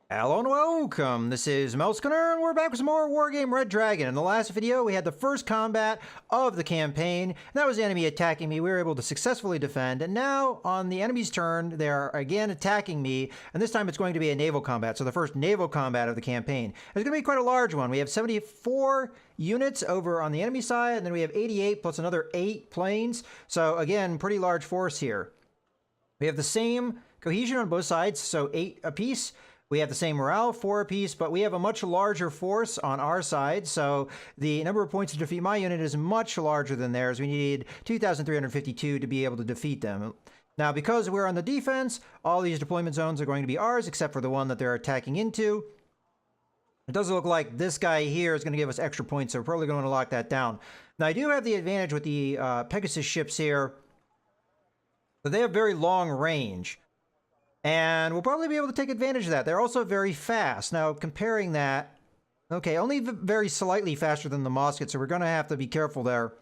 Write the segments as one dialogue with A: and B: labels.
A: Hello and welcome, this is Melskunner, and we're back with some more Wargame Red Dragon. In the last video, we had the first combat of the campaign, and that was the enemy attacking me. We were able to successfully defend, and now, on the enemy's turn, they are again attacking me, and this time it's going to be a naval combat, so the first naval combat of the campaign. It's going to be quite a large one. We have 74 units over on the enemy side, and then we have 88 plus another 8 planes, so again, pretty large force here. We have the same cohesion on both sides, so 8 apiece. We have the same morale, 4 apiece, but we have a much larger force on our side, so the number of points to defeat my unit is much larger than theirs. We need 2,352 to be able to defeat them. Now, because we're on the defense, all these deployment zones are going to be ours, except for the one that they're attacking into. It does look like this guy here is going to give us extra points, so we're probably going to lock that down. Now, I do have the advantage with the Pegasus ships here, that they have very long range. And we'll probably be able to take advantage of that. They're also very fast. Now, comparing that, okay, only very slightly faster than the Musket, so we're going to have to be careful there.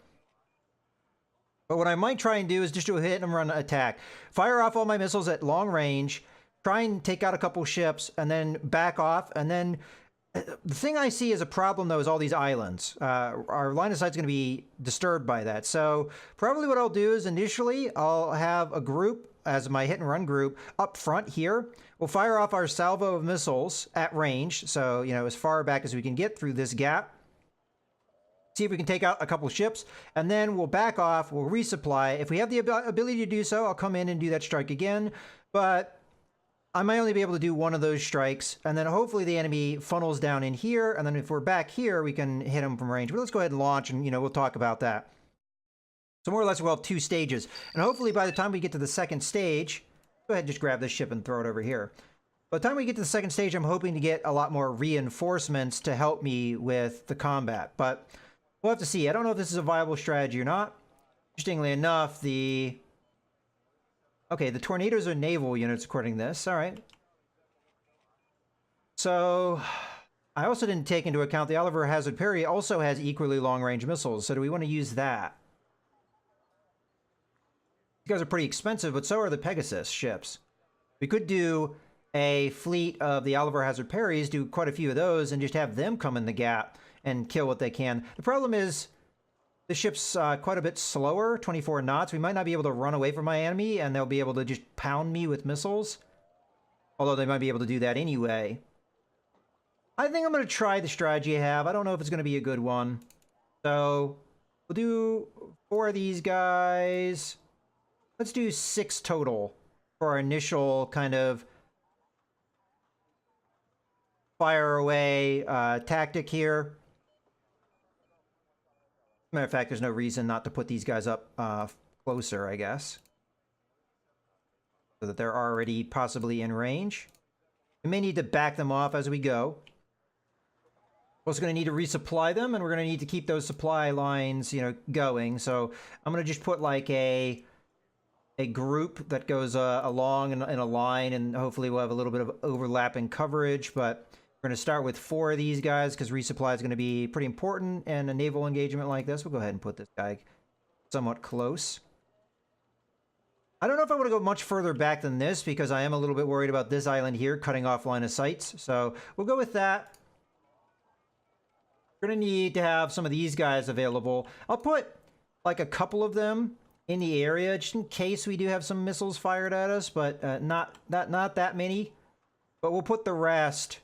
A: But what I might try and do is just do a hit and run attack. Fire off all my missiles at long range, try and take out a couple ships, and then back off. And then the thing I see as a problem, though, is all these islands. Our line of sight is going to be disturbed by that. So probably what I'll do is initially I'll have a group as my hit and run group up front here. We'll fire off our salvo of missiles at range, so, you know, as far back as we can get through this gap. See if we can take out a couple ships, and then we'll back off, we'll resupply. If we have the ability to do so, I'll come in and do that strike again, but I might only be able to do one of those strikes, and then hopefully the enemy funnels down in here, and then if we're back here, we can hit them from range. But let's go ahead and launch, and, you know, we'll talk about that. So more or less we'll have 2 stages. And hopefully by the time we get to the second stage, go ahead and just grab this ship and throw it over here. By the time we get to the second stage, I'm hoping to get a lot more reinforcements to help me with the combat. But we'll have to see. I don't know if this is a viable strategy or not. Interestingly enough, the Tornadoes are naval units according to this. All right. So I also didn't take into account the Oliver Hazard Perry also has equally long-range missiles. So do we want to use that? These guys are pretty expensive, but so are the Pegasus ships. We could do a fleet of the Oliver Hazard Perrys, do quite a few of those, and just have them come in the gap and kill what they can. The problem is the ship's quite a bit slower, 24 knots. We might not be able to run away from my enemy, and they'll be able to just pound me with missiles. Although they might be able to do that anyway. I think I'm going to try the strategy I have. I don't know if it's going to be a good one. So we'll do 4 of these guys. Let's do 6 total for our initial kind of fire away tactic here. Matter of fact, there's no reason not to put these guys up closer, I guess. So that they're already possibly in range. We may need to back them off as we go. We're also going to need to resupply them, and we're going to need to keep those supply lines, you know, going. So I'm going to just put like a group that goes along in a line, and hopefully we'll have a little bit of overlapping coverage, but we're going to start with 4 of these guys because resupply is going to be pretty important in a naval engagement like this. We'll go ahead and put this guy somewhat close. I don't know if I want to go much further back than this because I am a little bit worried about this island here cutting off line of sights, so we'll go with that. We're going to need to have some of these guys available. I'll put like a couple of them in the area, just in case we do have some missiles fired at us, but not that many. But we'll put the rest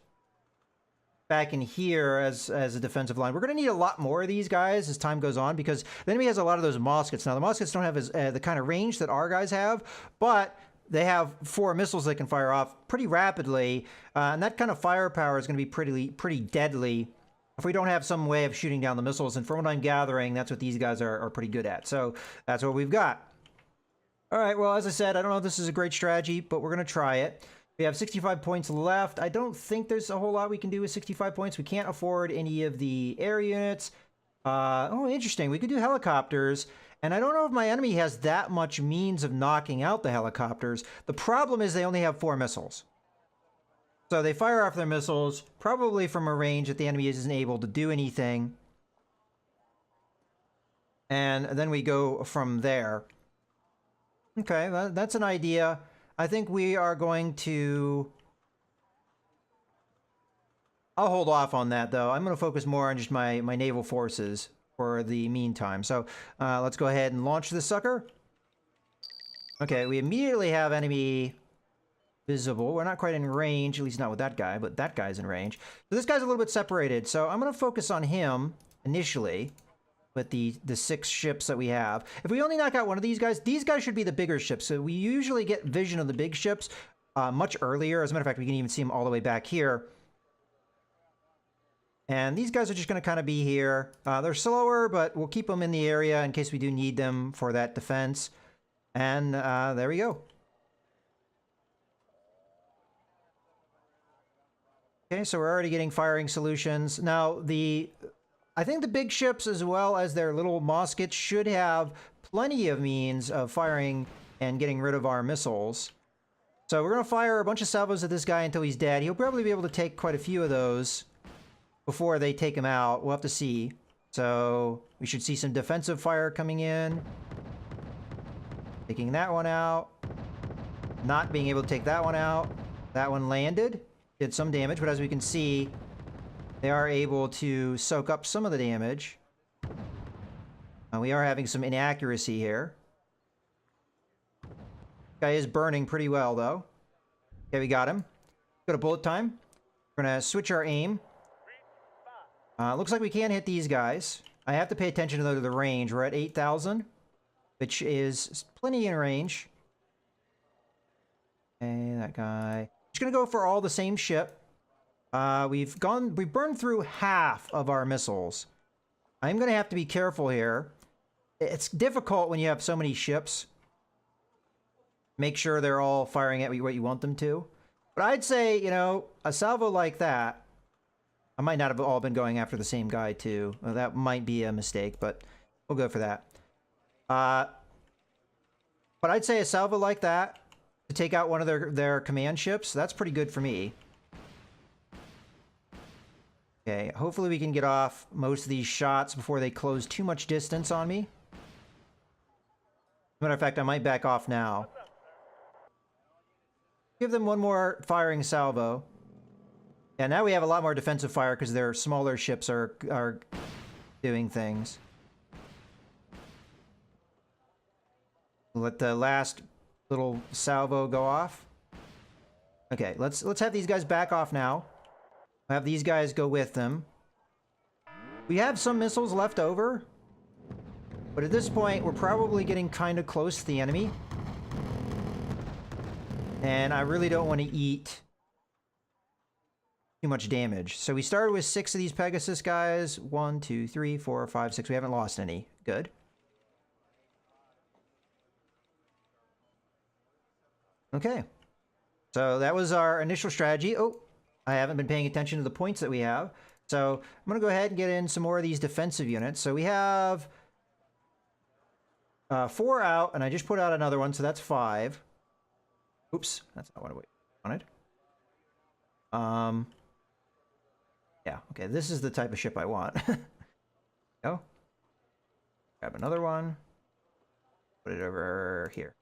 A: back in here as a defensive line. We're going to need a lot more of these guys as time goes on because the enemy has a lot of those Muskets. Now, the Muskets don't have the kind of range that our guys have, but they have 4 missiles they can fire off pretty rapidly, and that kind of firepower is going to be pretty deadly if we don't have some way of shooting down the missiles. And from what I'm gathering, that's what these guys are pretty good at. So that's what we've got. All right, well, as I said, I don't know if this is a great strategy, but we're going to try it. We have 65 points left. I don't think there's a whole lot we can do with 65 points. We can't afford any of the air units. Oh, interesting. We could do helicopters. And I don't know if my enemy has that much means of knocking out the helicopters. The problem is they only have 4 missiles. So they fire off their missiles, probably from a range that the enemy isn't able to do anything. And then we go from there. Okay, that's an idea. I think we are going to I'll hold off on that, though. I'm going to focus more on just my naval forces for the meantime. So let's go ahead and launch this sucker. Okay, we immediately have enemy visible. We're not quite in range, at least not with that guy, but that guy's in range. So this guy's a little bit separated, so I'm going to focus on him initially with the 6 ships that we have. If we only knock out one of these guys should be the bigger ships. So we usually get vision of the big ships much earlier. As a matter of fact, we can even see them all the way back here. And these guys are just going to kind of be here. They're slower, but we'll keep them in the area in case we do need them for that defense. And there we go. Okay, so we're already getting firing solutions. Now, I think the big ships, as well as their little muskets, should have plenty of means of firing and getting rid of our missiles. So we're going to fire a bunch of salvos at this guy until he's dead. He'll probably be able to take quite a few of those before they take him out. We'll have to see. So we should see some defensive fire coming in. Taking that one out. Not being able to take that one out. That one landed. Did some damage, but as we can see, they are able to soak up some of the damage. We are having some inaccuracy here. Guy is burning pretty well, though. Okay, we got him. Go to bullet time. We're going to switch our aim. Looks like we can hit these guys. I have to pay attention to the range. We're at 8,000, which is plenty in range. Okay, that guy. Just going to go for all the same ship. We've burned through half of our missiles. I'm going to have to be careful here. It's difficult when you have so many ships. Make sure they're all firing at what you want them to. But I'd say, you know, a salvo like that, I might not have all been going after the same guy too. Well, that might be a mistake, but we'll go for that. But I'd say a salvo like that to take out one of their command ships, that's pretty good for me. Okay, hopefully we can get off most of these shots before they close too much distance on me. Matter of fact, I might back off now. Give them one more firing salvo. Yeah, now we have a lot more defensive fire because their smaller ships are doing things. Let the last little salvo go off. Okay, let's have these guys back off now. Have these guys go with them. We have some missiles left over, but at this point, we're probably getting kind of close to the enemy. And I really don't want to eat too much damage. So we started with 6 of these Pegasus guys. 1, 2, 3, 4, 5, 6. We haven't lost any. Good. Okay. So that was our initial strategy. Oh, I haven't been paying attention to the points that we have. So I'm going to go ahead and get in some more of these defensive units. So we have 4 out, and I just put out another one, so that's 5. Oops, that's not what I wanted. Yeah, okay, this is the type of ship I want. Go. Grab another one. Put it over here.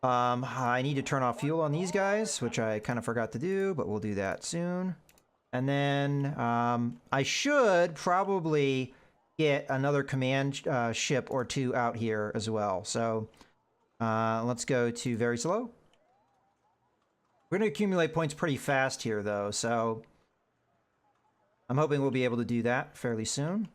A: I need to turn off fuel on these guys, which I kind of forgot to do, but we'll do that soon. And then I should probably get another command ship or 2 out here as well. So let's go to very slow. We're going to accumulate points pretty fast here, though, so I'm hoping we'll be able to do that fairly soon.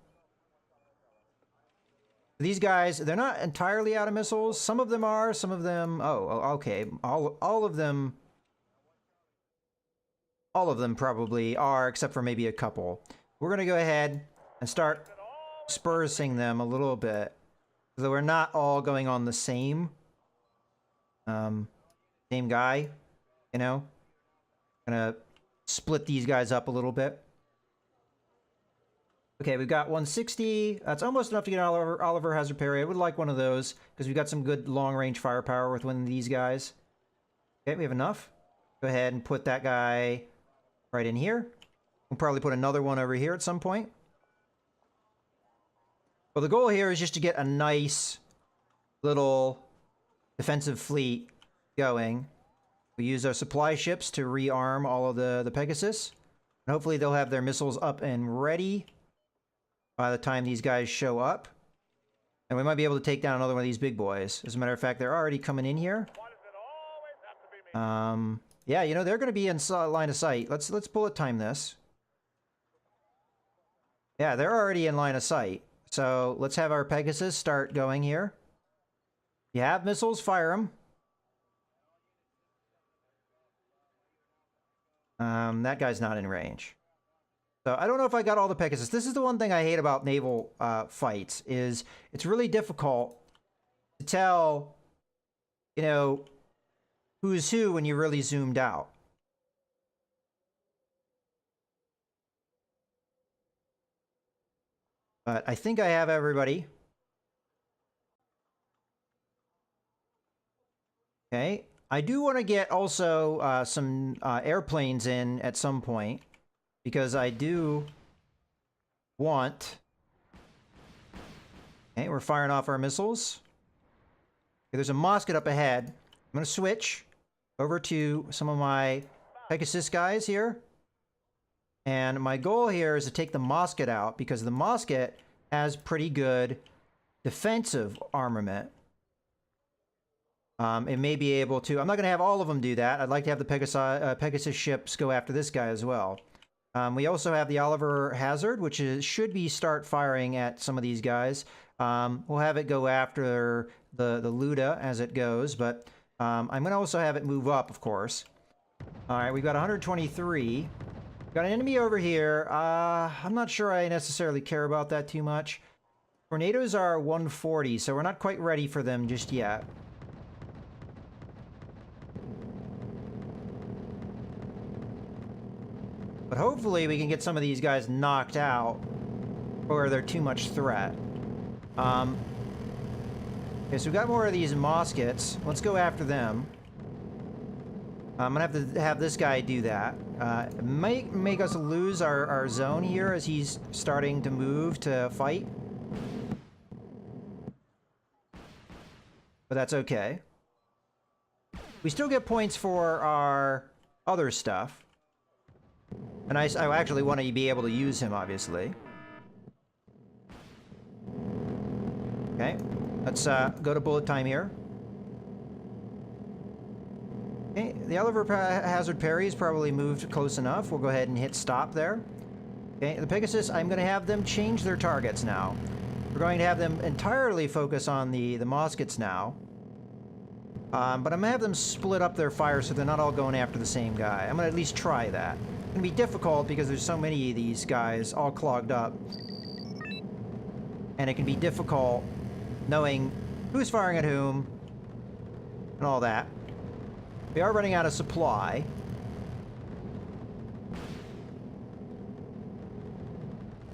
A: These guys, they're not entirely out of missiles. Some of them are, some of them... Oh, okay. All of them probably are, except for maybe a couple. We're going to go ahead and start dispersing them a little bit. So we're not all going on the same guy, you know? Gonna split these guys up a little bit. Okay, we've got 160. That's almost enough to get Oliver Hazard Perry. I would like one of those, because we've got some good long-range firepower with one of these guys. Okay, we have enough. Go ahead and put that guy right in here. We'll probably put another one over here at some point. Well, the goal here is just to get a nice little defensive fleet going. We use our supply ships to rearm all of the Pegasus. And hopefully they'll have their missiles up and ready by the time these guys show up. And we might be able to take down another one of these big boys. As a matter of fact, they're already coming in here. Yeah, you know, they're going to be in line of sight. Let's bullet time this. Yeah, they're already in line of sight. So let's have our Pegasus start going here. You have missiles, fire them. That guy's not in range. So I don't know if I got all the Pegasus. This is the one thing I hate about naval fights, is it's really difficult to tell, you know, who's who when you're really zoomed out. But I think I have everybody. Okay. I do want to get also some airplanes in at some point, because I do want... Okay, we're firing off our missiles. Okay, there's a Mosket up ahead. I'm going to switch over to some of my Pegasus guys here. And my goal here is to take the Mosket out, because the Mosket has pretty good defensive armament. It may be able to... I'm not going to have all of them do that. I'd like to have the Pegasus ships go after this guy as well. We also have the Oliver Hazard, which should be start firing at some of these guys. We'll have it go after the Luda as it goes, but I'm going to also have it move up, of course. All right, we've got 123. Got an enemy over here. I'm not sure I necessarily care about that too much. Tornadoes are 140, so we're not quite ready for them just yet. But hopefully we can get some of these guys knocked out, or they're too much threat. Okay, so we've got more of these Moskets. Let's go after them. I'm gonna have to have this guy do that. It might make us lose our zone here as he's starting to move to fight. But that's okay. We still get points for our other stuff. And I actually want to be able to use him, obviously. Okay, let's go to bullet time here. Okay, the Oliver Hazard parry is probably moved close enough. We'll go ahead and hit stop there. Okay, the Pegasus, I'm going to have them change their targets now. We're going to have them entirely focus on the Moskets now. But I'm going to have them split up their fire so they're not all going after the same guy. I'm going to at least try that. It's going to be difficult because there's so many of these guys all clogged up. And it can be difficult knowing who's firing at whom and all that. We are running out of supply.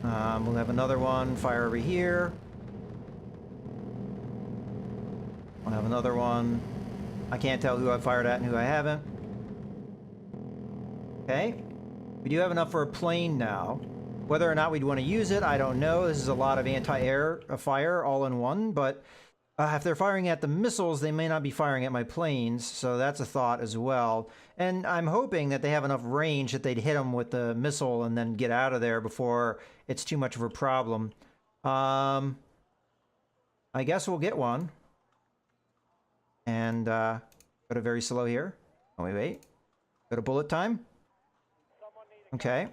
A: We'll have another one fire over here. We'll have another one. I can't tell who I've fired at and who I haven't. Okay. We do have enough for a plane now. Whether or not we'd want to use it, I don't know. This is a lot of anti-air fire all in one, but if they're firing at the missiles, they may not be firing at my planes, so that's a thought as well. And I'm hoping that they have enough range that they'd hit them with the missile and then get out of there before it's too much of a problem. I guess we'll get one. And go to very slow here. Oh, wait. Go to bullet time. Okay.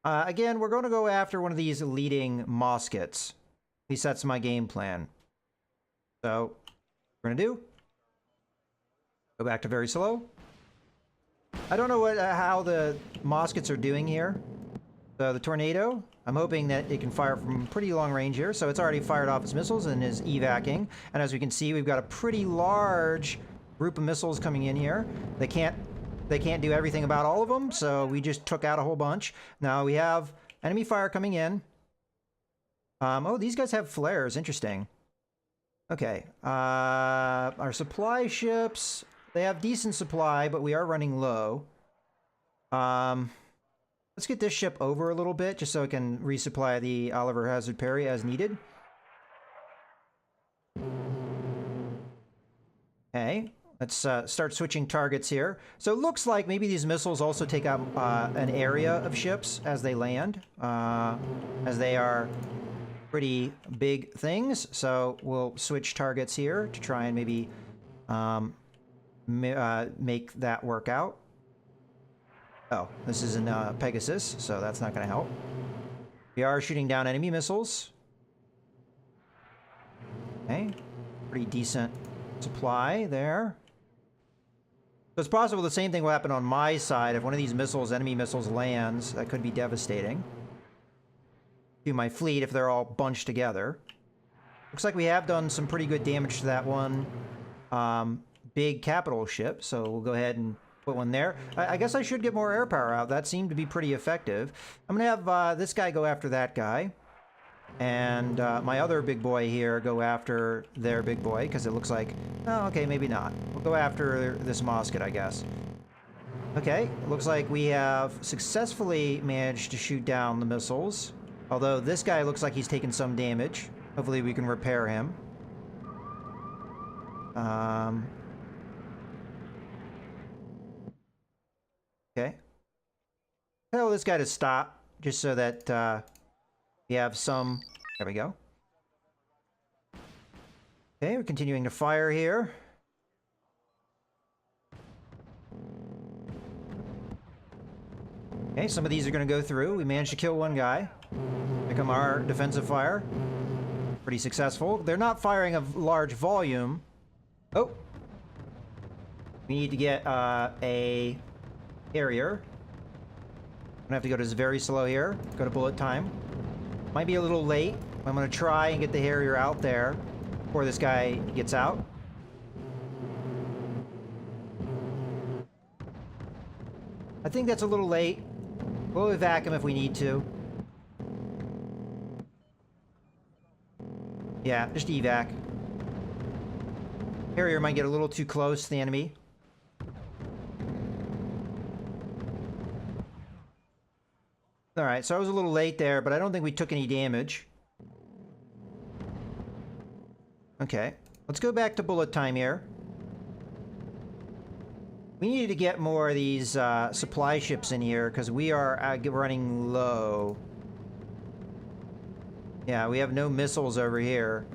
A: Again, we're going to go after one of these leading Moskets. At least that's my game plan. So, what we're going to do, go back to very slow. I don't know how the Moskets are doing here. So the Tornado, I'm hoping that it can fire from pretty long range here. So it's already fired off its missiles and is evacing. And as we can see, we've got a pretty large group of missiles coming in here. They can't do everything about all of them, so we just took out a whole bunch. Now we have enemy fire coming in. Oh, these guys have flares. Interesting. Okay. Our supply ships, they have decent supply, but we are running low. Let's get this ship over a little bit, just so it can resupply the Oliver Hazard parry as needed. Okay. Let's start switching targets here. So it looks like maybe these missiles also take out an area of ships as they land, as they are pretty big things. So we'll switch targets here to try and maybe make that work out. Oh, this is in Pegasus, so that's not going to help. We are shooting down enemy missiles. Okay, pretty decent supply there. So it's possible the same thing will happen on my side. If one of these missiles, enemy missiles, lands, that could be devastating to my fleet if they're all bunched together. Looks like we have done some pretty good damage to that one big capital ship, so we'll go ahead and put one there. I guess I should get more air power out. That seemed to be pretty effective. I'm going to have this guy go after that guy. And my other big boy here go after their big boy, because it looks like... Oh, okay, maybe not. We'll go after this Mosket, I guess. Okay, looks like we have successfully managed to shoot down the missiles. Although this guy looks like he's taken some damage. Hopefully we can repair him. Okay. Tell this guy to stop, just so that we have some... There we go. Okay, we're continuing to fire here. Okay, some of these are going to go through. We managed to kill one guy. Become our defensive fire. Pretty successful. They're not firing a large volume. Oh! We need to get a Harrier. I'm gonna have to go to very slow here. Go to bullet time. Might be a little late. I'm gonna try and get the Harrier out there before this guy gets out. I think that's a little late. We'll evac him if we need to. Yeah, just evac. Harrier might get a little too close to the enemy. Alright, so I was a little late there, but I don't think we took any damage. Okay, let's go back to bullet time here. We need to get more of these supply ships in here, because we are running low. Yeah, we have no missiles over here.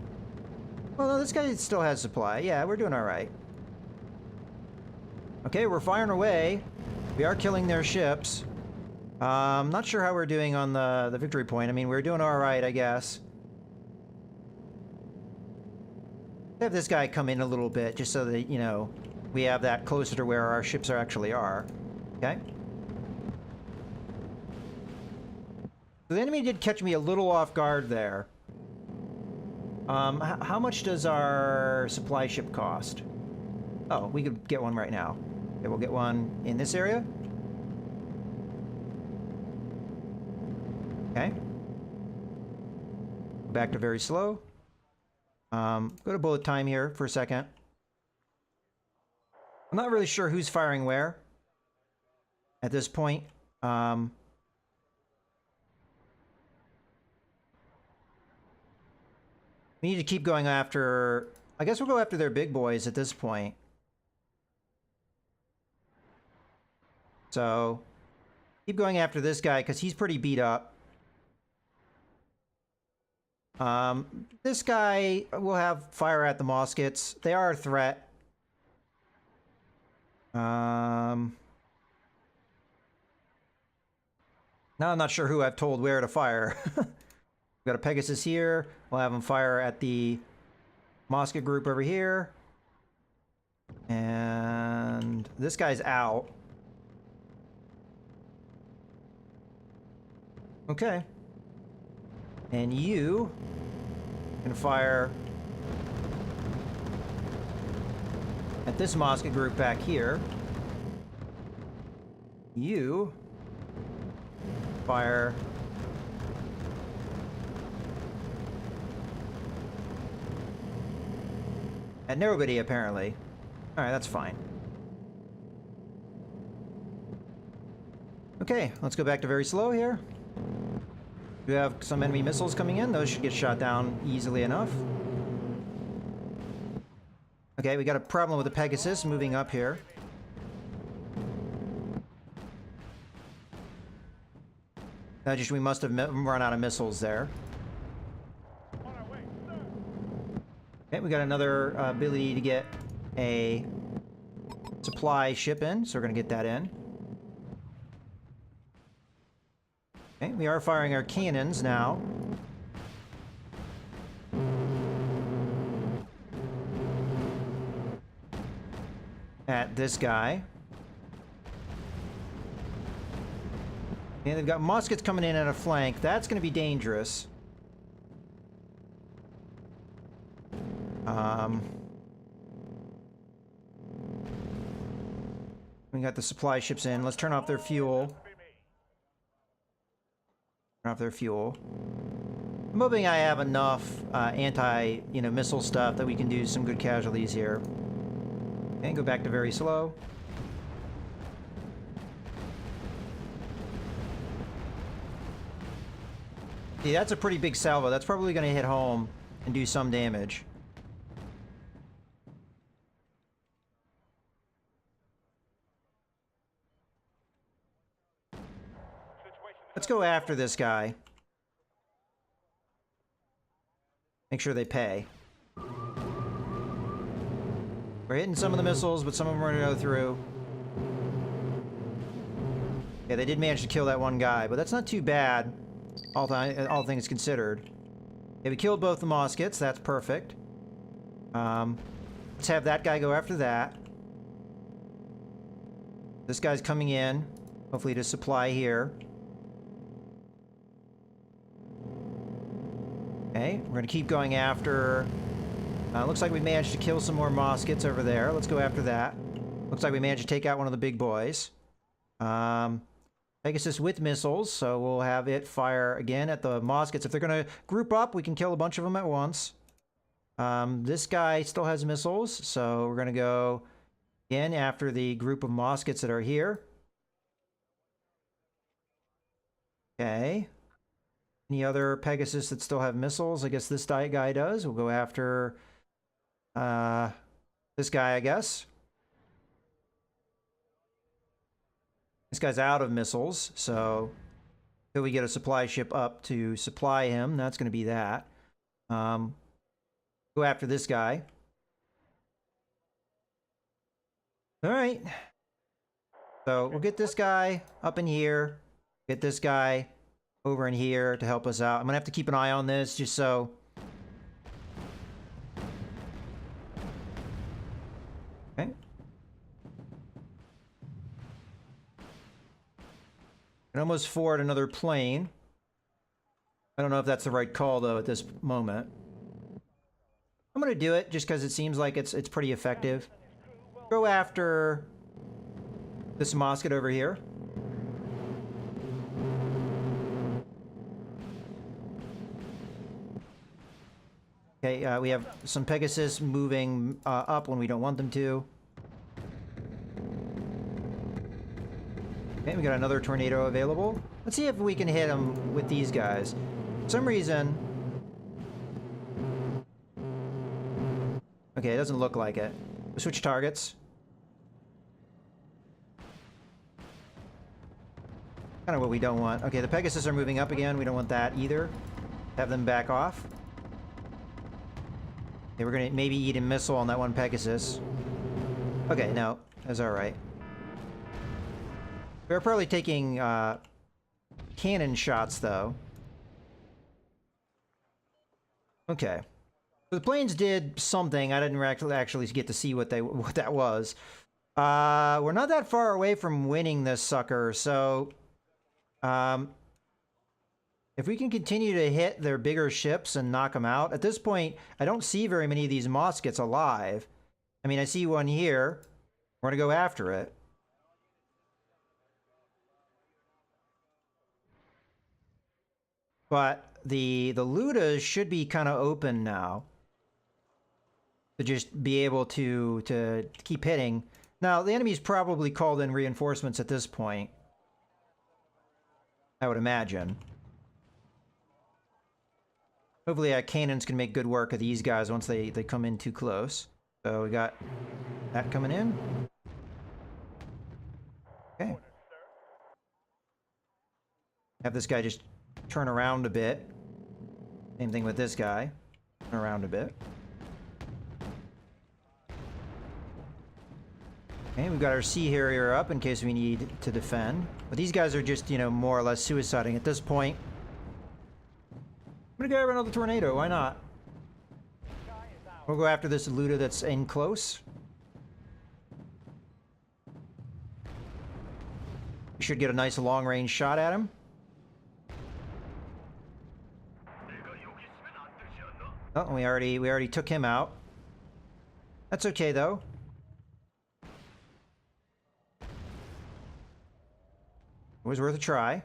A: Well, no, this guy still has supply. Yeah, we're doing alright. Okay, we're firing away. We are killing their ships. I'm not sure how we're doing on the victory point. I mean, we're doing alright, I guess. Have this guy come in a little bit, just so that, you know, we have that closer to where our ships actually are. Okay? So the enemy did catch me a little off guard there. How much does our supply ship cost? Oh, we could get one right now. Okay, we'll get one in this area. Okay. Back to very slow. Go to bullet time here for a second. I'm not really sure who's firing where at this point. We need to keep going after... I guess we'll go after their big boys at this point. So, keep going after this guy, because he's pretty beat up. This guy will have fire at the Moskets. They are a threat. Now I'm not sure who I've told where to fire. We've got a Pegasus here. We'll have him fire at the Mosket group over here. And this guy's out. Okay. And you can fire at this Mosket group back here. You fire at nobody, apparently. Alright, that's fine. Okay, let's go back to very slow here. We have some enemy missiles coming in. Those should get shot down easily enough. Okay, Okay, we got a problem with the Pegasus moving up here. Just we must have run out of missiles there. Okay, we got another ability to get a supply ship in, so we're going to get that in. Okay, we are firing our cannons now. At this guy. And they've got muskets coming in at a flank. That's going to be dangerous. We got the supply ships in. Let's turn off their fuel. Turn off their fuel. I'm hoping I have enough missile stuff that we can do some good casualties here. Okay, go back to very slow. See, that's a pretty big salvo. That's probably going to hit home and do some damage. Let's go after this guy. Make sure they pay. We're hitting some of the missiles, but some of them are going to go through. Yeah, they did manage to kill that one guy, but that's not too bad, all things considered. Yeah, we killed both the muskets. That's perfect. Let's have that guy go after that. This guy's coming in, hopefully to supply here. Okay, we're going to keep going after... looks like we managed to kill some more muskets over there. Let's go after that. Looks like we managed to take out one of the big boys. Pegasus with missiles, so we'll have it fire again at the muskets. If they're going to group up, we can kill a bunch of them at once. This guy still has missiles, so we're going to go again after the group of muskets that are here. Okay. Any other Pegasus that still have missiles? I guess this guy does. We'll go after this guy, I guess. This guy's out of missiles, so until we get a supply ship up to supply him, that's going to be that. Go after this guy. All right. So we'll get this guy up in here. Get this guy over in here to help us out. I'm gonna have to keep an eye on this just so. Okay. Can almost forward another plane. I don't know if that's the right call though at this moment. I'm gonna do it just because it seems like it's pretty effective. Go after this musket over here. Okay, we have some Pegasus moving up when we don't want them to. Okay, we got another tornado available. Let's see if we can hit them with these guys. For some reason... Okay, it doesn't look like it. Switch targets. Kind of what we don't want. Okay, the Pegasus are moving up again. We don't want that either. Have them back off. Okay, we're gonna maybe eat a missile on that one Pegasus. Okay, no, that's alright. We're probably taking cannon shots, though. Okay. So the planes did something. I didn't actually get to see what that was. We're not that far away from winning this sucker, so... if we can continue to hit their bigger ships and knock them out... At this point, I don't see very many of these muskets alive. I mean, I see one here. We're gonna go after it. But the Ludas should be kind of open now. To just be able to keep hitting. Now, the enemy's probably called in reinforcements at this point. I would imagine. Hopefully cannons can make good work of these guys once they come in too close. So we got that coming in. Okay. Have this guy just turn around a bit. Same thing with this guy. Turn around a bit. Okay, we've got our Sea Harrier up in case we need to defend. But these guys are just, you know, more or less suiciding at this point. I'm gonna grab another tornado, why not? We'll go after this Luda that's in close. We should get a nice long-range shot at him. Oh, we already took him out. That's okay though. It was worth a try.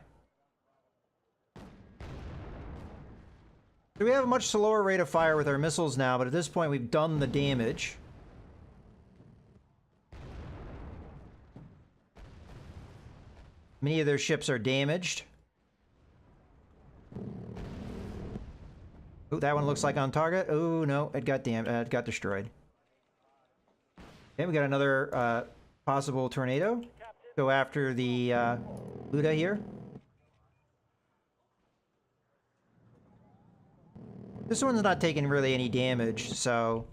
A: We have a much slower rate of fire with our missiles now, but at this point we've done the damage. Many of their ships are damaged. Oh, that one looks like on target. Oh no, it got destroyed. Okay, we got another possible tornado. Go after the Luda here. This one's not taking really any damage, so...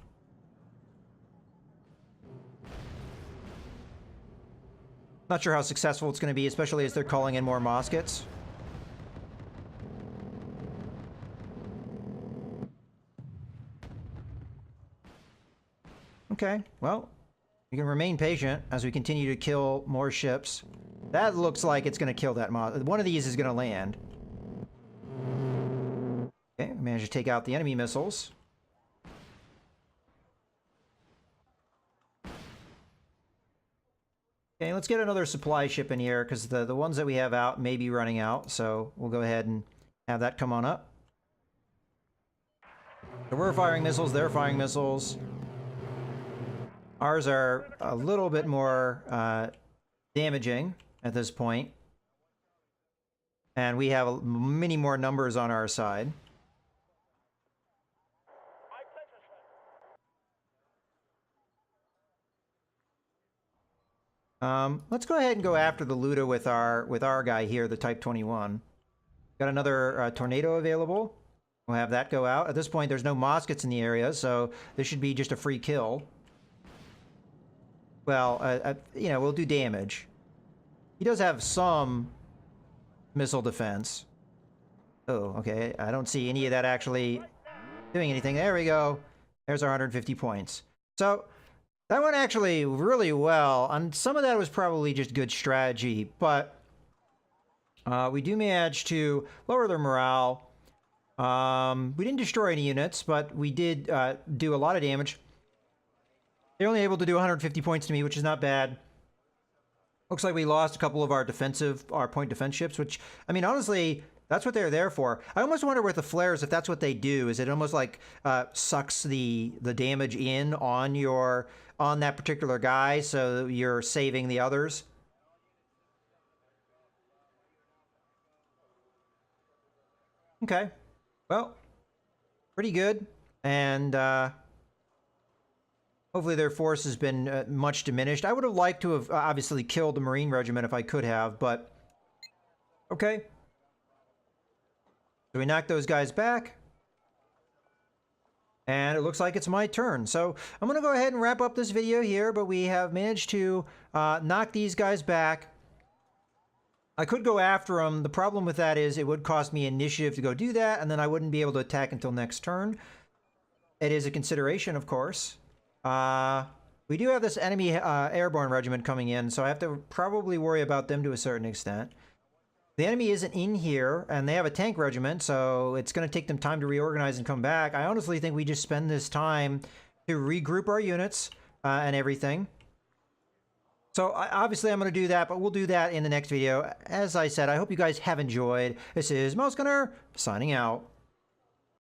A: Not sure how successful it's going to be, especially as they're calling in more Moskets. Okay, well, we can remain patient as we continue to kill more ships. That looks like it's going to kill that one of these is going to land. Okay, we managed to take out the enemy missiles. Okay, let's get another supply ship in here, because the ones that we have out may be running out, so we'll go ahead and have that come on up. So we're firing missiles, they're firing missiles. Ours are a little bit more damaging at this point. And we have many more numbers on our side. Let's go ahead and go after the Luda with our guy here, the Type 21. Got another tornado available. We'll have that go out. At this point, there's no Moskets in the area, so this should be just a free kill. Well, you know, we'll do damage. He does have some missile defense. Oh, okay. I don't see any of that actually doing anything. There we go. There's our 150 points. So that went actually really well, and some of that was probably just good strategy, but we do manage to lower their morale. We didn't destroy any units, but we did do a lot of damage. They're only able to do 150 points to me, which is not bad. Looks like we lost a couple of our point defense ships, which, I mean, honestly, that's what they're there for. I almost wonder with the flares if that's what they do. Is it almost like sucks the damage in on that particular guy, so you're saving the others? Okay. Well, pretty good. And hopefully their force has been much diminished. I would have liked to have obviously killed the Marine Regiment if I could have, but okay. So we knocked those guys back. And it looks like it's my turn. So I'm going to go ahead and wrap up this video here, but we have managed to knock these guys back. I could go after them. The problem with that is it would cost me initiative to go do that, and then I wouldn't be able to attack until next turn. It is a consideration, of course. We do have this enemy airborne regiment coming in, so I have to probably worry about them to a certain extent. The enemy isn't in here, and they have a tank regiment, so it's going to take them time to reorganize and come back. I honestly think we just spend this time to regroup our units and everything. So obviously I'm going to do that, but we'll do that in the next video. As I said, I hope you guys have enjoyed. This is Mouse Gunner, signing out.